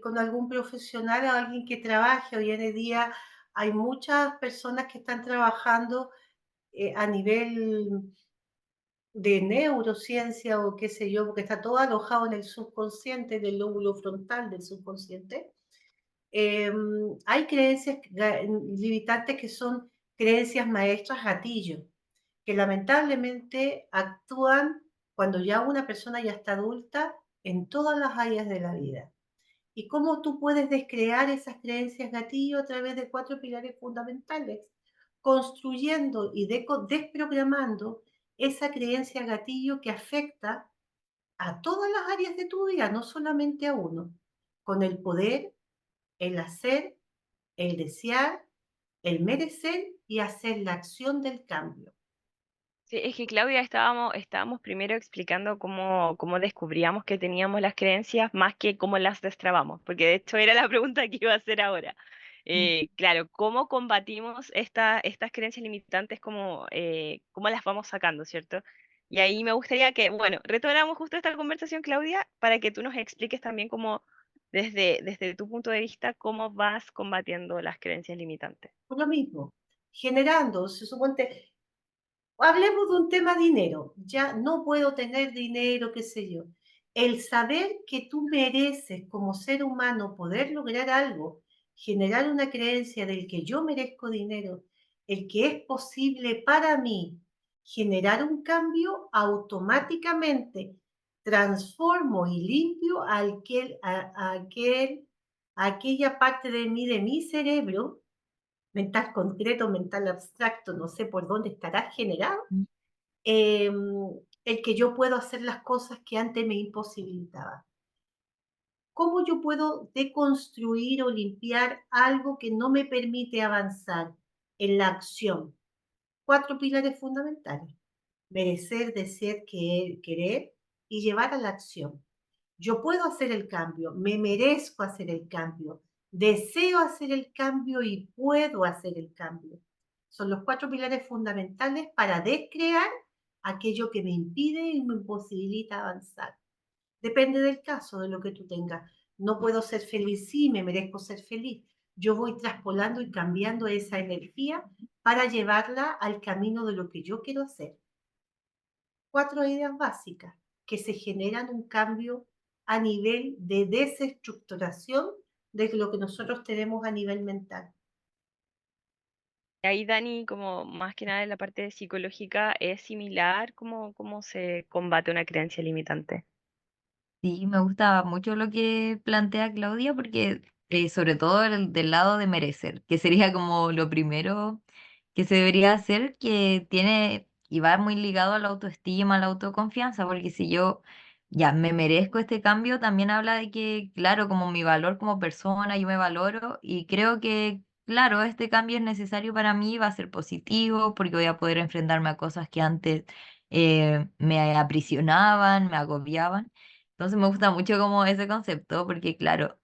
con algún profesional o alguien que trabaje. Hoy en día hay muchas personas que están trabajando a nivel de neurociencia o qué sé yo, porque está todo alojado en el subconsciente, del lóbulo frontal del subconsciente. Eh, Hay creencias limitantes que son creencias maestras gatillo, que lamentablemente actúan cuando ya una persona ya está adulta en todas las áreas de la vida. ¿Y cómo tú puedes descrear esas creencias gatillo? A través de 4 pilares fundamentales, construyendo y desprogramando esa creencia gatillo que afecta a todas las áreas de tu vida, no solamente a uno, con el poder, el hacer, el desear, el merecer y hacer la acción del cambio. Sí, es que Claudia estábamos primero explicando cómo descubríamos que teníamos las creencias más que cómo las destrabamos, porque de hecho era la pregunta que iba a hacer ahora. Claro, ¿cómo combatimos estas creencias limitantes, cómo las vamos sacando, ¿cierto? Y ahí me gustaría que, bueno, retomáramos justo esta conversación, Claudia, para que tú nos expliques también cómo, desde tu punto de vista, cómo vas combatiendo las creencias limitantes. Por lo mismo, generando, se supone, hablemos de un tema dinero, ya no puedo tener dinero, qué sé yo. El saber que tú mereces como ser humano poder lograr algo, generar una creencia del que yo merezco dinero, el que es posible para mí generar un cambio, automáticamente transformo y limpio a aquella parte de mí, de mi cerebro, mental concreto, mental abstracto, no sé por dónde estará generado, Mm. eh, el que yo puedo hacer las cosas que antes me imposibilitaban. ¿Cómo yo puedo deconstruir o limpiar algo que no me permite avanzar en la acción? 4 pilares fundamentales: merecer, desear, querer y llevar a la acción. Yo puedo hacer el cambio, me merezco hacer el cambio, deseo hacer el cambio y puedo hacer el cambio. Son los 4 pilares fundamentales para descrear aquello que me impide y me imposibilita avanzar. Depende del caso, de lo que tú tengas. No puedo ser feliz, sí, me merezco ser feliz. Yo voy traspolando y cambiando esa energía para llevarla al camino de lo que yo quiero hacer. 4 ideas básicas que se generan un cambio a nivel de desestructuración de lo que nosotros tenemos a nivel mental. Ahí, Dani, como más que nada en la parte psicológica, es similar cómo se combate una creencia limitante. Sí, me gusta mucho lo que plantea Claudia, porque sobre todo del lado de merecer, que sería como lo primero que se debería hacer, que tiene y va muy ligado a la autoestima, a la autoconfianza, porque si yo ya, me merezco este cambio, también habla de que, claro, como mi valor como persona, yo me valoro y creo que, claro, este cambio es necesario para mí, va a ser positivo porque voy a poder enfrentarme a cosas que antes me aprisionaban, me agobiaban. Entonces me gusta mucho como ese concepto porque, claro,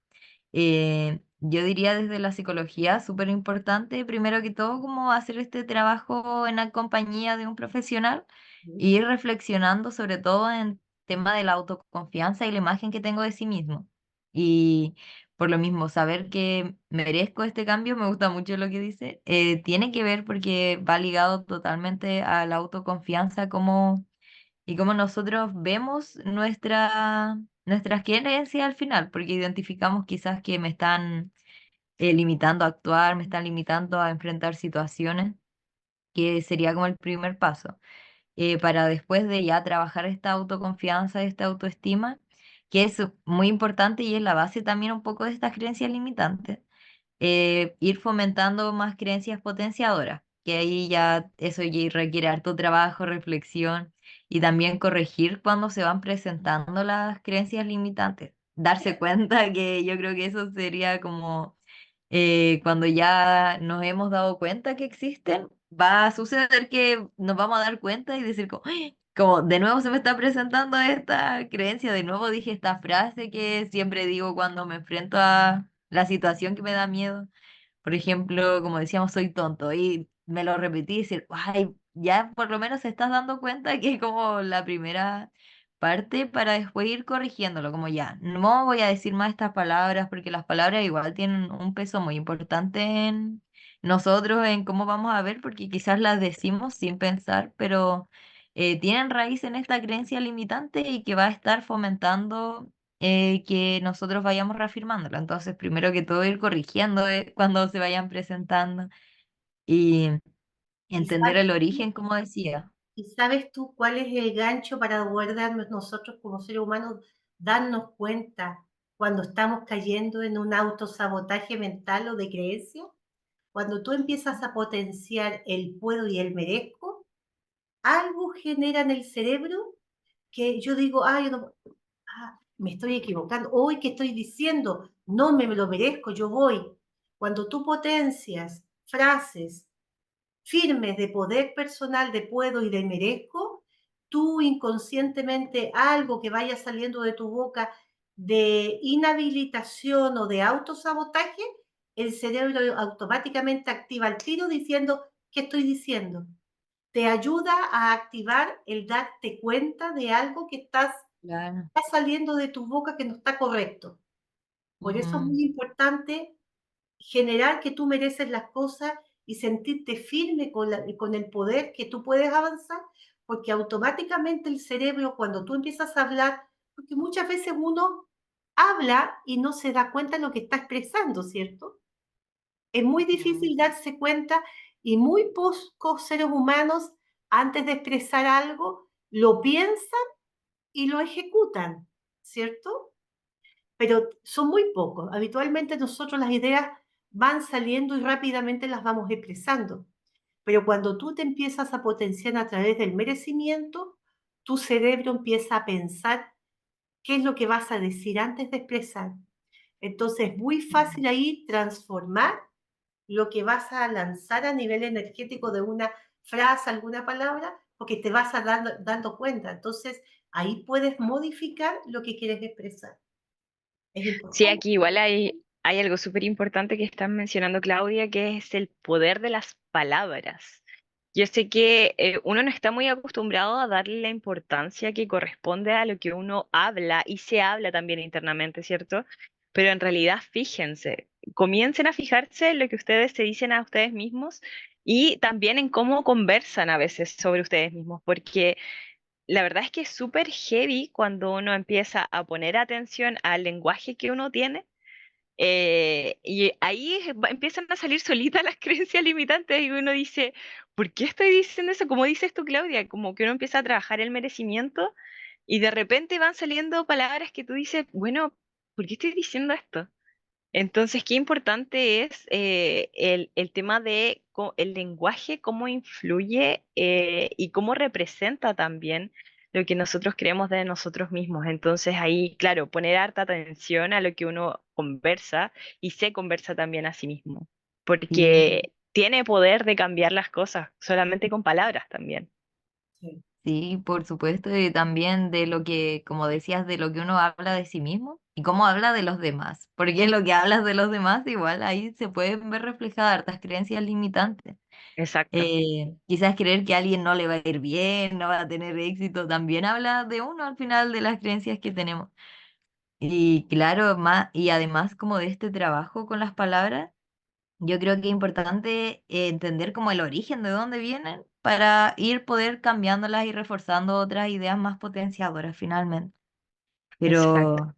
yo diría desde la psicología, súper importante, primero que todo, como hacer este trabajo en la compañía de un profesional e ir reflexionando sobre todo en tema de la autoconfianza y la imagen que tengo de sí mismo. Y por lo mismo, saber que merezco este cambio, me gusta mucho lo que dice, tiene que ver porque va ligado totalmente a la autoconfianza y cómo nosotros vemos nuestras creencias al final, porque identificamos quizás que me están limitando a actuar, me están limitando a enfrentar situaciones, que sería como el primer paso, para después de ya trabajar esta autoconfianza, esta autoestima, que es muy importante y es la base también un poco de estas creencias limitantes, ir fomentando más creencias potenciadoras, que ahí ya eso ya requiere harto trabajo, reflexión y también corregir cuando se van presentando las creencias limitantes. Darse cuenta que yo creo que eso sería como cuando ya nos hemos dado cuenta que existen, va a suceder que nos vamos a dar cuenta y decir como, "Ay", como de nuevo se me está presentando esta creencia, de nuevo dije esta frase que siempre digo cuando me enfrento a la situación que me da miedo. Por ejemplo, como decíamos, soy tonto y me lo repetí y decir, ay, ya por lo menos se estás dando cuenta que es como la primera parte para después ir corrigiéndolo, como ya, no voy a decir más estas palabras porque las palabras igual tienen un peso muy importante en nosotros, en cómo vamos a ver, porque quizás las decimos sin pensar, pero tienen raíz en esta creencia limitante y que va a estar fomentando que nosotros vayamos reafirmándolo. Entonces, primero que todo, ir corrigiendo cuando se vayan presentando y ¿Y entender sabes el tú, origen, como decía. y sabes tú cuál es el gancho para poder darnos nosotros como seres humanos, darnos cuenta cuando estamos cayendo en un autosabotaje mental o de creencia? Cuando tú empiezas a potenciar el puedo y el merezco, algo genera en el cerebro que yo digo, ay, no, me estoy equivocando, hoy ¿qué estoy diciendo? No me lo merezco, yo voy. Cuando tú potencias frases firmes de poder personal, de puedo y de merezco, tú inconscientemente algo que vaya saliendo de tu boca de inhabilitación o de autosabotaje, el cerebro automáticamente activa el tiro diciendo, ¿qué estoy diciendo? Te ayuda a activar el darte cuenta de algo que Claro. está saliendo de tu boca que no está correcto. Por eso es Ujú. muy importante generar que tú mereces las cosas y sentirte firme con el poder que tú puedes avanzar, porque automáticamente el cerebro, cuando tú empiezas a hablar, porque muchas veces uno habla y no se da cuenta de lo que está expresando, ¿cierto? Es muy Ujú. difícil darse cuenta y muy pocos seres humanos, antes de expresar algo, lo piensan y lo ejecutan, ¿cierto? Pero son muy pocos. Habitualmente nosotros las ideas van saliendo y rápidamente las vamos expresando. Pero cuando tú te empiezas a potenciar a través del merecimiento, tu cerebro empieza a pensar qué es lo que vas a decir antes de expresar. Entonces es muy Ujú. fácil ahí transformar lo que vas a lanzar a nivel energético de una frase, alguna palabra, porque te vas a dando cuenta. Entonces ahí puedes modificar lo que quieres expresar. Es Sí, importante. aquí igual hay algo súper importante que estás mencionando, Claudia, que es el poder de las palabras. Yo sé que uno no está muy acostumbrado a darle la importancia que corresponde a lo que uno habla y se habla también internamente, ¿cierto? Pero en realidad, fíjense, comiencen a fijarse en lo que ustedes se dicen a ustedes mismos y también en cómo conversan a veces sobre ustedes mismos, porque la verdad es que es súper heavy cuando uno empieza a poner atención al lenguaje que uno tiene, y ahí empiezan a salir solitas las creencias limitantes y uno dice, ¿por qué estoy diciendo eso? Como dices tú, Claudia, como que uno empieza a trabajar el merecimiento y de repente van saliendo palabras que tú dices, bueno, ¿por qué estoy diciendo esto? Entonces, qué importante es el tema de el lenguaje, cómo influye y cómo representa también lo que nosotros creemos de nosotros mismos. Entonces ahí, claro, poner harta atención a lo que uno conversa y se conversa también a sí mismo, Sí, porque tiene poder de cambiar las cosas, solamente con palabras también. Sí, sí, por supuesto, y también de lo que, como decías, de lo que uno habla de sí mismo y cómo habla de los demás, porque lo que hablas de los demás, igual ahí se pueden ver reflejadas hartas creencias limitantes. Exacto, Quizás creer que a alguien no le va a ir bien, no va a tener éxito, también habla de uno al final de las creencias que tenemos. Y claro, más, y además como de este trabajo con las palabras, yo creo que es importante entender como el origen de dónde vienen para ir poder cambiándolas y reforzando otras ideas más potenciadoras finalmente. exacto. Pero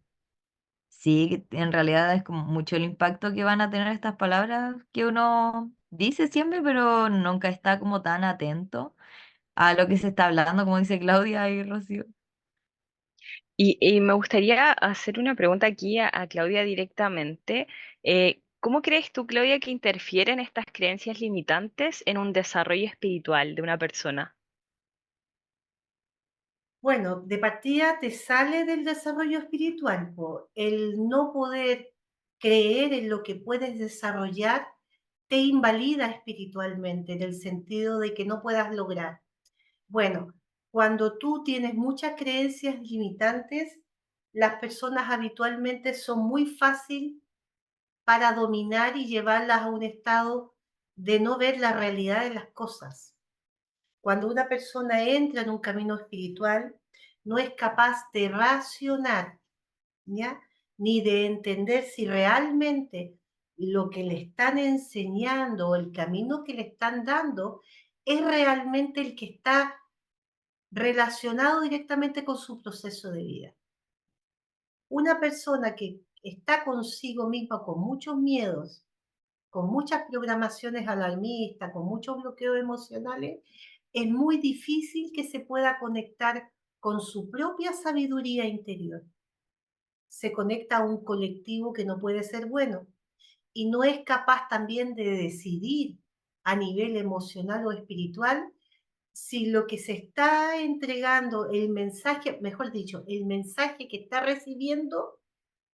sí, que en realidad es como mucho el impacto que van a tener estas palabras que uno dice siempre, pero nunca está como tan atento a lo que se está hablando, como dice Claudia y Rocío. Y me gustaría hacer una pregunta aquí a Claudia directamente. ¿Cómo crees tú, Claudia, que interfieren estas creencias limitantes en un desarrollo espiritual de una persona? bueno, de partida te sale del desarrollo espiritual, po. El no poder creer en lo que puedes desarrollar te invalida espiritualmente, en el sentido de que no puedas lograr. Bueno, cuando tú tienes muchas creencias limitantes, las personas habitualmente son muy fácil para dominar y llevarlas a un estado de no ver la realidad de las cosas. Cuando una persona entra en un camino espiritual, no es capaz de racionar, ¿ya? Ni de entender si realmente lo que le están enseñando o el camino que le están dando es realmente el que está relacionado directamente con su proceso de vida. Una persona que está consigo misma con muchos miedos, con muchas programaciones alarmistas, con muchos bloqueos emocionales, es muy difícil que se pueda conectar con su propia sabiduría interior. Se conecta a un colectivo que no puede ser bueno y no es capaz también de decidir a nivel emocional o espiritual si lo que se está entregando, el mensaje, mejor dicho, el mensaje que está recibiendo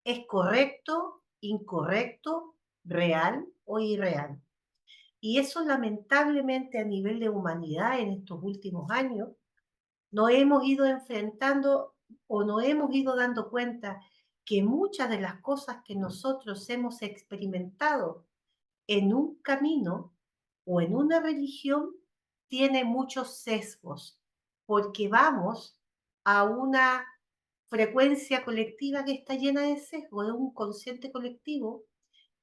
es correcto, incorrecto, real o irreal. Y eso lamentablemente a nivel de humanidad en estos últimos años nos hemos ido enfrentando o nos hemos ido dando cuenta que muchas de las cosas que nosotros hemos experimentado en un camino o en una religión tiene muchos sesgos, porque vamos a una frecuencia colectiva que está llena de sesgos, de un consciente colectivo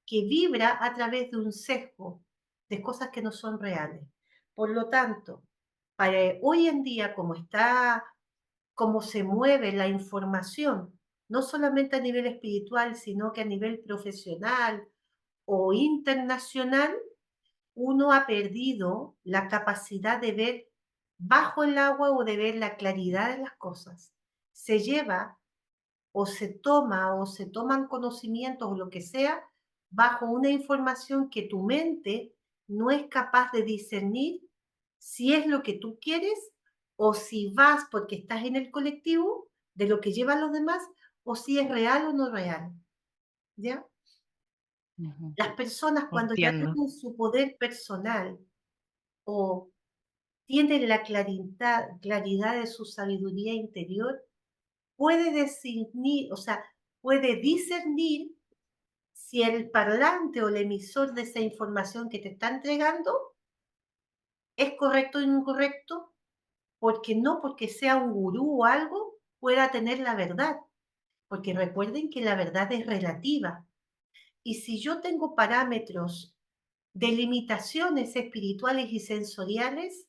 que vibra a través de un sesgo de cosas que no son reales. Por lo tanto, para hoy en día, como está, cómo se mueve la información, no solamente a nivel espiritual, sino que a nivel profesional o internacional, uno ha perdido la capacidad de ver bajo el agua o de ver la claridad de las cosas. Se lleva o se toma o se toman conocimientos o lo que sea bajo una información que tu mente no es capaz de discernir si es lo que tú quieres o si vas porque estás en el colectivo de lo que llevan los demás o si es real o no real, ¿ya? Ujú. Las personas cuando ya Entiendo. tienen su poder personal o tienen la claridad de su sabiduría interior, puede discernir, o sea, puede discernir si el parlante o el emisor de esa información que te está entregando es correcto o incorrecto, porque no porque sea un gurú o algo pueda tener la verdad, porque recuerden que la verdad es relativa. Y si yo tengo parámetros de limitaciones espirituales y sensoriales,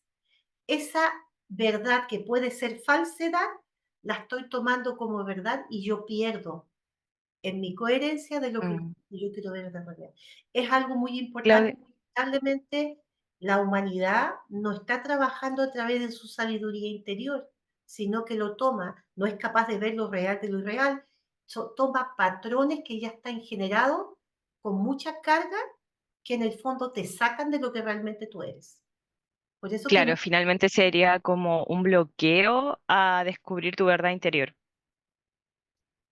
esa verdad que puede ser falsedad, la estoy tomando como verdad y yo pierdo en mi coherencia de lo que Mm. yo quiero ver en la realidad. Es algo muy importante. Claudia, Lamentablemente, la humanidad no está trabajando a través de su sabiduría interior, sino que lo toma, no es capaz de ver lo real de lo irreal, toma patrones que ya están generados con mucha carga que en el fondo te sacan de lo que realmente tú eres. Por eso que Claro, finalmente sería como un bloqueo a descubrir tu verdad interior.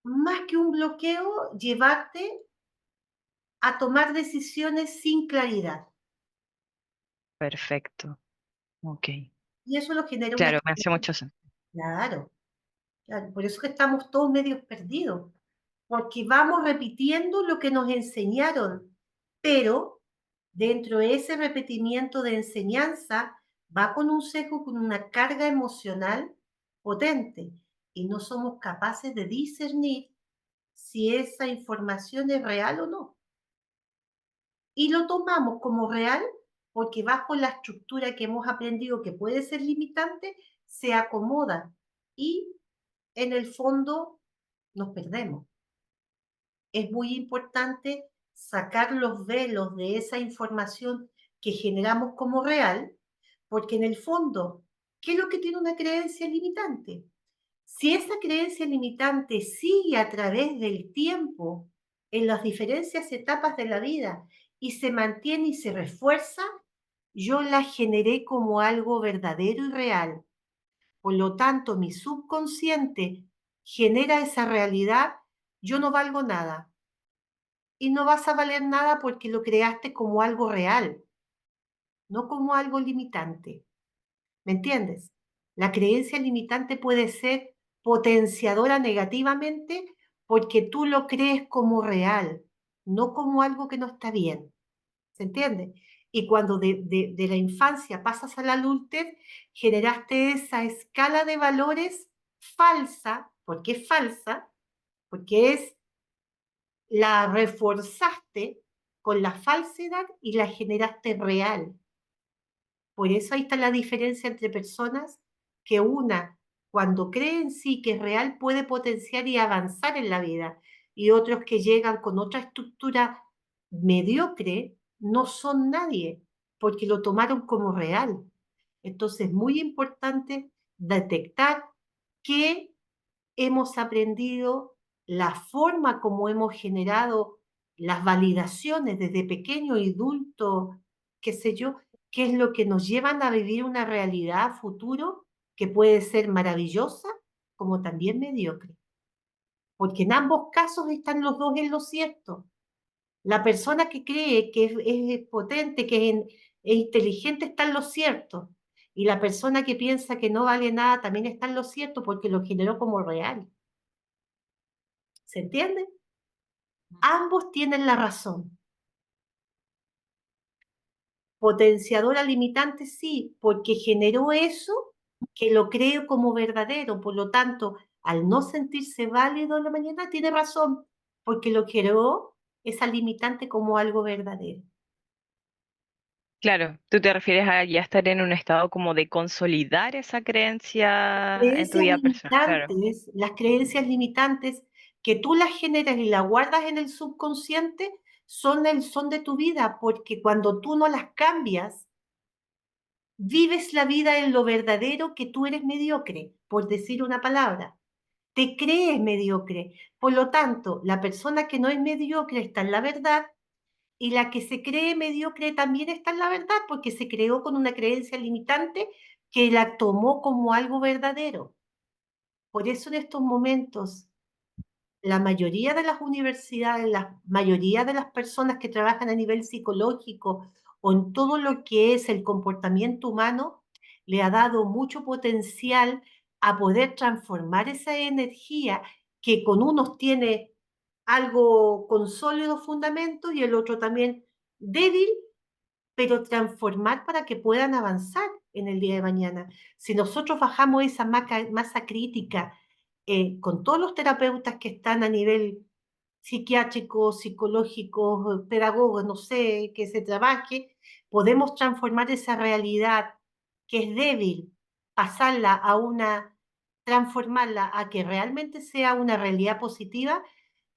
más que un bloqueo, llevarte a tomar decisiones sin claridad. Perfecto. Ok. Y eso lo genera una... Claro, me hace mucho sentido. Claro, claro, por eso que estamos todos medios perdidos, porque vamos repitiendo lo que nos enseñaron, pero dentro de ese repetimiento de enseñanza va con un sesgo, con una carga emocional potente, y no somos capaces de discernir si esa información es real o no. Y lo tomamos como real porque bajo la estructura que hemos aprendido que puede ser limitante, se acomoda y en el fondo nos perdemos. Es muy importante sacar los velos de esa información que generamos como real, porque en el fondo, ¿qué es lo que tiene una creencia limitante? Si esa creencia limitante sigue a través del tiempo en las diferentes etapas de la vida y se mantiene y se refuerza, yo la generé como algo verdadero y real. Por lo tanto, mi subconsciente genera esa realidad, yo no valgo nada. Y no vas a valer nada porque lo creaste como algo real, no como algo limitante. ¿Me entiendes? La creencia limitante puede ser potenciadora negativamente porque tú lo crees como real, no como algo que no está bien. ¿Se entiende? Y cuando de la infancia pasas a la adultez, generaste esa escala de valores falsa, porque es, la reforzaste con la falsedad y la generaste real. Por eso ahí está la diferencia entre personas que una, cuando cree en sí que es real, puede potenciar y avanzar en la vida, y otros que llegan con otra estructura mediocre, no son nadie, porque lo tomaron como real. Entonces es muy importante detectar qué hemos aprendido, la forma como hemos generado las validaciones desde pequeño y adulto, qué sé yo, qué es lo que nos llevan a vivir una realidad futuro que puede ser maravillosa como también mediocre. Porque en ambos casos están los dos en lo cierto. La persona que cree que es potente, es inteligente, está en lo cierto. Y la persona que piensa que no vale nada también está en lo cierto porque lo generó como real. ¿Se entiende? Ambos tienen la razón. Potenciadora limitante sí, porque generó eso que lo creo como verdadero. Por lo tanto, al no sentirse válido en la mañana, tiene razón, porque lo creó esa limitante como algo verdadero. Claro, tú te refieres a ya estar en un estado como de consolidar esa creencia en tu Creencias vida personal. Claro, limitantes, las creencias limitantes que tú las generas y las guardas en el subconsciente, son de tu vida, porque cuando tú no las cambias, vives la vida en lo verdadero que tú eres mediocre, por decir una palabra. Te crees mediocre. Por lo tanto, la persona que no es mediocre está en la verdad y la que se cree mediocre también está en la verdad porque se creó con una creencia limitante que la tomó como algo verdadero. Por eso en estos momentos la mayoría de las universidades, la mayoría de las personas que trabajan a nivel psicológico o en todo lo que es el comportamiento humano, le ha dado mucho potencial a poder transformar esa energía que con unos tiene algo con sólidos fundamentos y el otro también débil, pero transformar para que puedan avanzar en el día de mañana. Si nosotros bajamos esa masa crítica con todos los terapeutas que están a nivel psiquiátrico, psicológico, pedagogos, no sé, que se trabaje, podemos transformar esa realidad que es débil, pasarla a transformarla a que realmente sea una realidad positiva,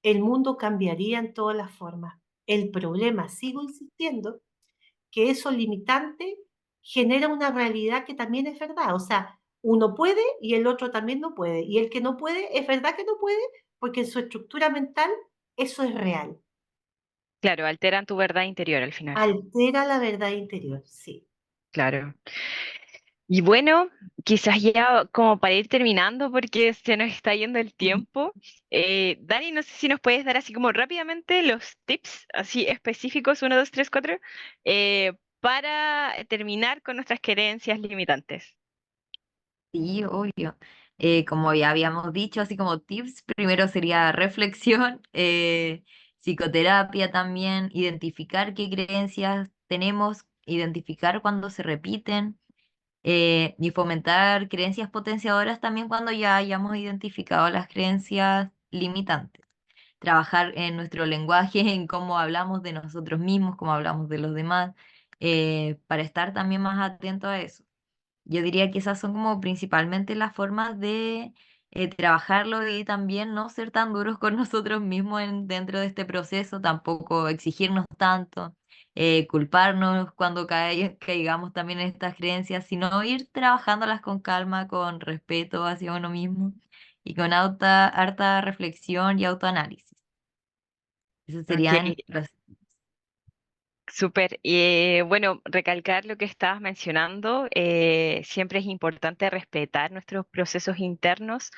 el mundo cambiaría en todas las formas. El problema, sigo insistiendo, que eso limitante genera una realidad que también es verdad. O sea, uno puede y el otro también no puede. Y el que no puede, es verdad que no puede, porque en su estructura mental eso es real. claro, alteran tu verdad interior al final. Altera la verdad interior, sí. claro. Y bueno, quizás ya como para ir terminando, porque se nos está yendo el tiempo, Dani, no sé si nos puedes dar así como rápidamente los tips, así específicos, uno, dos, tres, cuatro, para terminar con nuestras creencias limitantes. Sí, obvio. Como ya habíamos dicho, así como tips, primero sería reflexión, psicoterapia también, identificar qué creencias tenemos, identificar cuando se repiten, y fomentar creencias potenciadoras también cuando ya hayamos identificado las creencias limitantes. Trabajar en nuestro lenguaje, en cómo hablamos de nosotros mismos, cómo hablamos de los demás, para estar también más atentos a eso. Yo diría que esas son como principalmente las formas de trabajarlo y también no ser tan duros con nosotros mismos dentro de este proceso, tampoco exigirnos tanto, culparnos cuando caigamos también en estas creencias, sino ir trabajándolas con calma, con respeto hacia uno mismo y con harta reflexión y autoanálisis. Esos serían Ok. los... Súper. Bueno, recalcar lo que estabas mencionando, siempre es importante respetar nuestros procesos internos,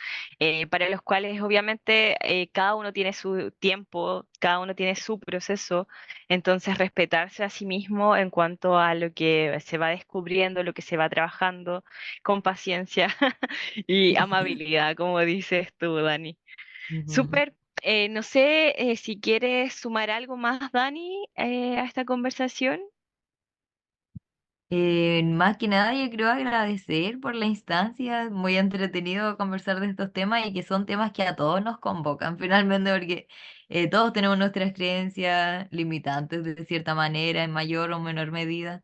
para los cuales obviamente cada uno tiene su tiempo, cada uno tiene su proceso, entonces respetarse a sí mismo en cuanto a lo que se va descubriendo, lo que se va trabajando, con paciencia y amabilidad, como dices tú, Dani. Ujú. Súper. No sé si quieres sumar algo más, Dani, a esta conversación. Más que nada, yo creo agradecer por la instancia, muy entretenido conversar de estos temas y que son temas que a todos nos convocan finalmente, porque todos tenemos nuestras creencias limitantes de cierta manera, en mayor o menor medida,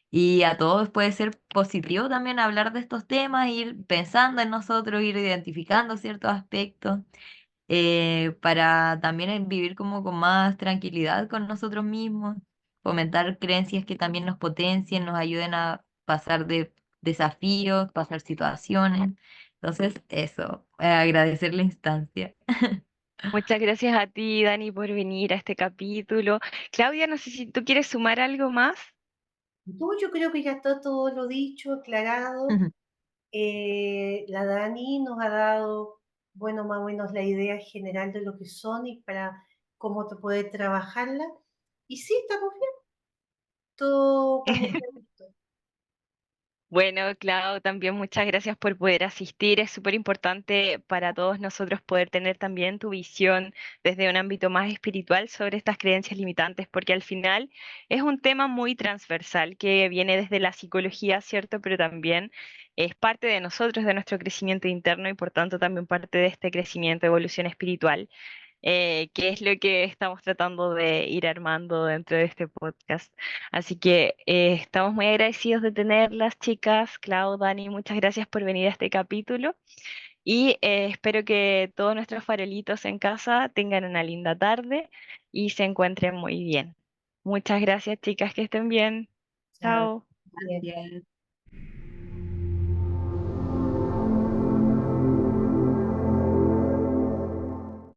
y a todos puede ser positivo también hablar de estos temas, ir pensando en nosotros, ir identificando ciertos aspectos para también vivir como con más tranquilidad con nosotros mismos, fomentar creencias que también nos potencien, nos ayuden a pasar de desafíos, pasar situaciones. Entonces, eso, agradecer la instancia. Muchas gracias a ti, Dani, por venir a este capítulo. Claudia, no sé si tú quieres sumar algo más. No, yo creo que ya está todo lo dicho, aclarado. La Dani nos ha dado, bueno, más o menos la idea general de lo que son y para cómo te puede trabajarla. Y sí, estamos bien, todo con mucho gusto. Bueno, Clau, también muchas gracias por poder asistir. Es súper importante para todos nosotros poder tener también tu visión desde un ámbito más espiritual sobre estas creencias limitantes, porque al final es un tema muy transversal que viene desde la psicología, ¿cierto? Pero también es parte de nosotros, de nuestro crecimiento interno y por tanto también parte de este crecimiento, evolución espiritual, que es lo que estamos tratando de ir armando dentro de este podcast. Así que estamos muy agradecidos de tenerlas, chicas. Clau, Dani, muchas gracias por venir a este capítulo y espero que todos nuestros farolitos en casa tengan una linda tarde y se encuentren muy bien. Muchas gracias, chicas, que estén bien. Chao. Chao. Bien. Gracias.